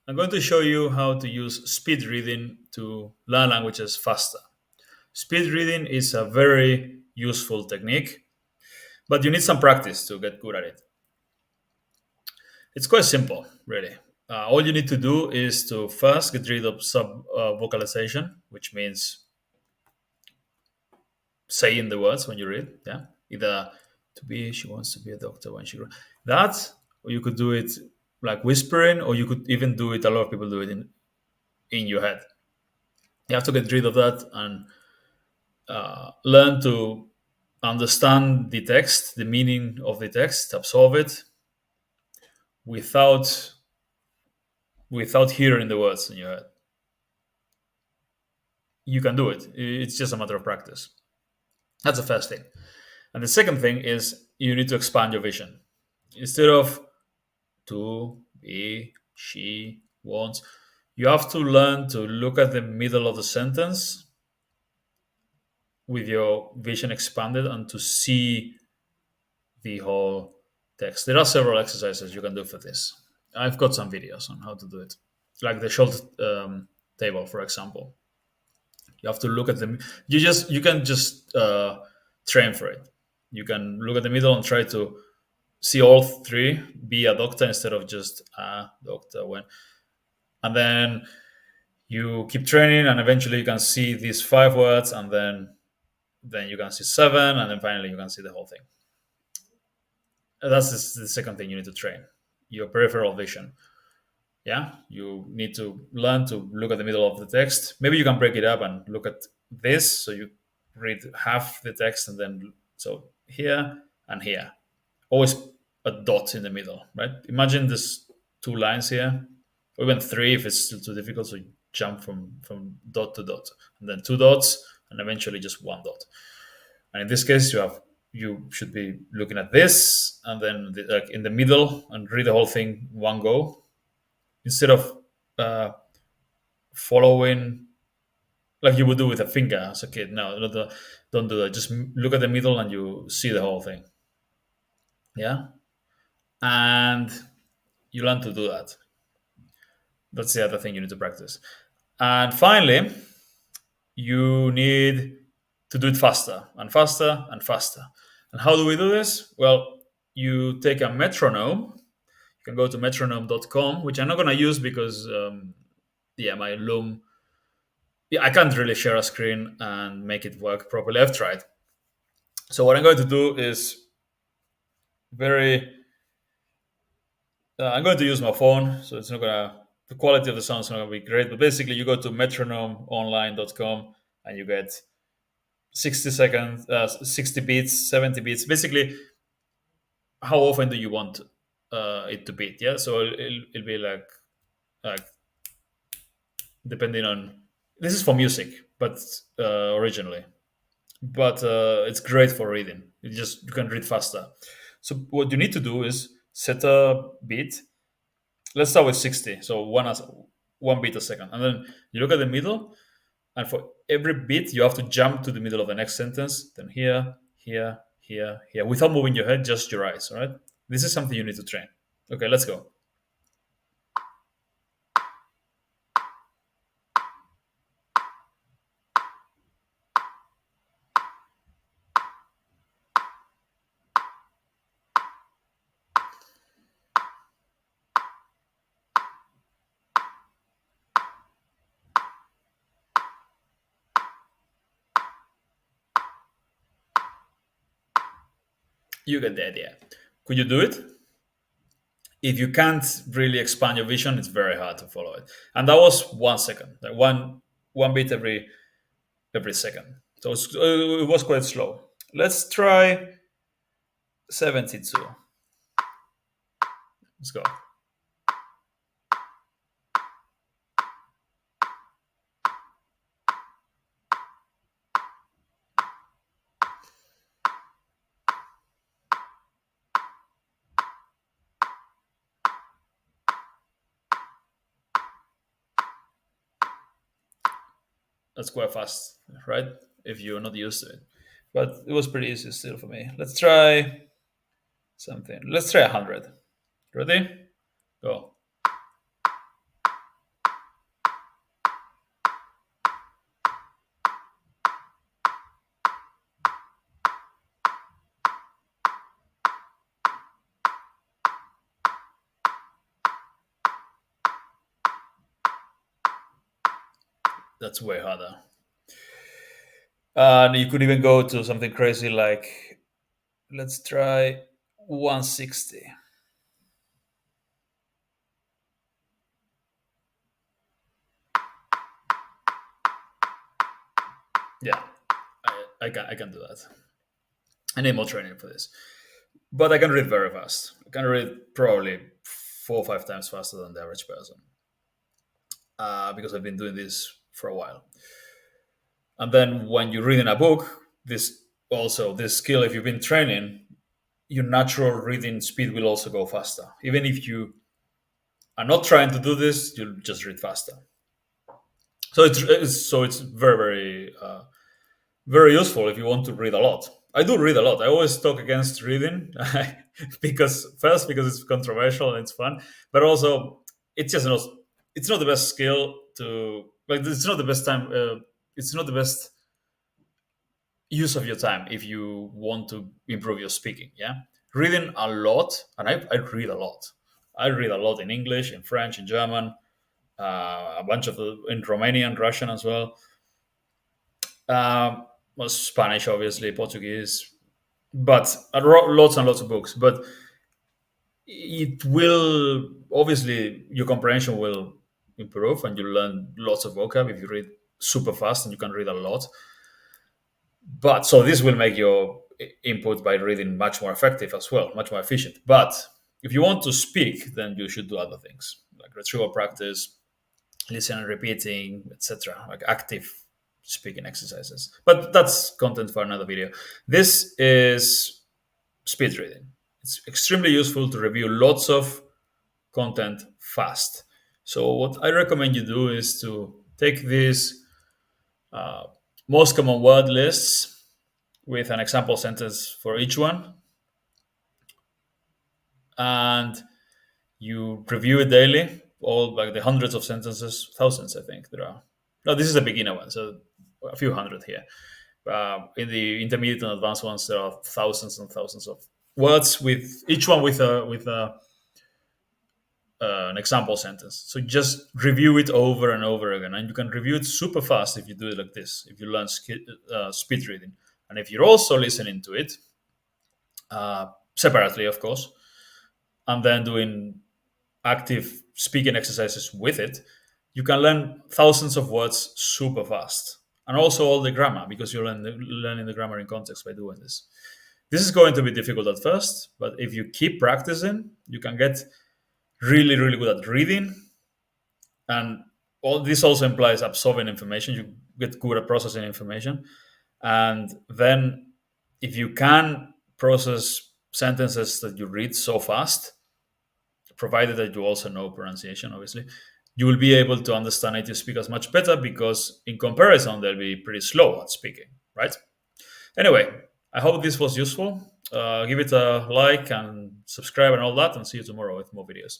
I'm going to show you how to use speed reading to learn languages faster. Speed reading is a very useful technique, but you need some practice to get good at it. It's quite simple, really. All you need to do is to first get rid of sub vocalization, which means saying the words when you read. Yeah, either to be, she wants to be a doctor when she grows. That, or you could do it like whispering, or you could even do it. A lot of people do it in your head. You have to get rid of that and learn to understand the text, the meaning of the text, absorb it without hearing the words in your head. You can do it. It's just a matter of practice. That's the first thing. And the second thing is you need to expand your vision. Instead of to, be, she, wants, you have to learn to look at the middle of the sentence with your vision expanded and to see the whole text. There are several exercises you can do for this. I've got some videos on how to do it, like the short table, for example. You have to look at them. You can just train for it. You can look at the middle and try to see all three. Be a doctor instead of just a doctor. And then you keep training, and eventually you can see these 5 words, and then you can see 7, and then finally you can see the whole thing. That's the second thing you need to train, your peripheral vision. Yeah, you need to learn to look at the middle of the text. Maybe you can break it up and look at this, so you read half the text and then so here and here. Always a dot in the middle, right? Imagine there's 2 lines here, or even 3 if it's still too difficult. So you jump from dot to dot, and then 2 dots, and eventually just 1 dot. And in this case, you should be looking at this, and then like in the middle, and read the whole thing one go, instead of uh, following like you would do with a finger as a kid. No, don't do that. Just look at the middle and you see the whole thing. Yeah, and you learn to do that. That's the other thing you need to practice. And finally, you need to do it faster and faster and faster. And how do we do this? Well, you take a metronome. You can go to metronome.com, which I'm not going to use because, yeah, my Loom, yeah, I can't really share a screen and make it work properly. I've tried. So what I'm going to do is very. I'm going to use my phone, so it's not gonna. The quality of the sound is not gonna be great. But basically, you go to metronomeonline.com and you get 60 seconds, 60 beats, 70 beats. Basically, how often do you want it to beat? Yeah, so it'll be like depending on. This is for music, but originally, but it's great for reading. You can read faster. So what you need to do is set a beat. Let's start with 60. So 1 beat a second, and then you look at the middle, and for every beat you have to jump to the middle of the next sentence. Then here, here, here, here, without moving your head, just your eyes. All right. This is something you need to train. Okay, let's go. You get the idea. Could you do it? If you can't really expand your vision, it's very hard to follow it. And that was 1 second, like one beat every second. So it was quite slow. Let's try 72. Let's go. That's quite fast, right? If you're not used to it. But it was pretty easy still for me. Let's try something. Let's try 100. Ready? Go. That's way harder. And you could even go to something crazy like, let's try 160. Yeah, I can do that. I need more training for this. But I can read very fast. I can read probably 4 or 5 times faster than the average person, because I've been doing this for a while. And then when you read in a book, this skill, if you've been training, your natural reading speed will also go faster. Even if you are not trying to do this, you'll just read faster. So it's very useful if you want to read a lot. I do read a lot. I always talk against reading because it's controversial and it's fun, but also it's just not it's not the best skill to like. It's not the best time. It's not the best use of your time if you want to improve your speaking. Yeah, reading a lot, and I read a lot. I read a lot in English, in French, in German, a bunch of in Romanian, Russian as well. Well, Spanish, obviously, Portuguese, but I wrote lots and lots of books. But it will obviously your comprehension will improve, and you learn lots of vocab if you read super fast, and you can read a lot. But so this will make your input by reading much more effective as well, much more efficient. But if you want to speak, then you should do other things like retrieval practice, listening and repeating, etc., like active speaking exercises. But that's content for another video. This is speed reading. It's extremely useful to review lots of content fast. So what I recommend you do is to take these uh, most common word lists with an example sentence for each one, and you review it daily, all like the hundreds of sentences, thousands, I think there are. No, this is a beginner one, so a few hundred here. In the intermediate and advanced ones, there are thousands and thousands of words, with each one with an example sentence. So just review it over and over again, and you can review it super fast if you do it like this. If you learn speed reading, and if you're also listening to it separately, of course, and then doing active speaking exercises with it, you can learn thousands of words super fast, and also all the grammar, because you're learning the grammar in context by doing this. This is going to be difficult at first, but if you keep practicing, you can get really, really good at reading. And all this also implies absorbing information. You get good at processing information. And then if you can process sentences that you read so fast, provided that you also know pronunciation, obviously, you will be able to understand native speakers much better, because in comparison, they'll be pretty slow at speaking, right? Anyway, I hope this was useful. Give it a like and subscribe and all that, and see you tomorrow with more videos.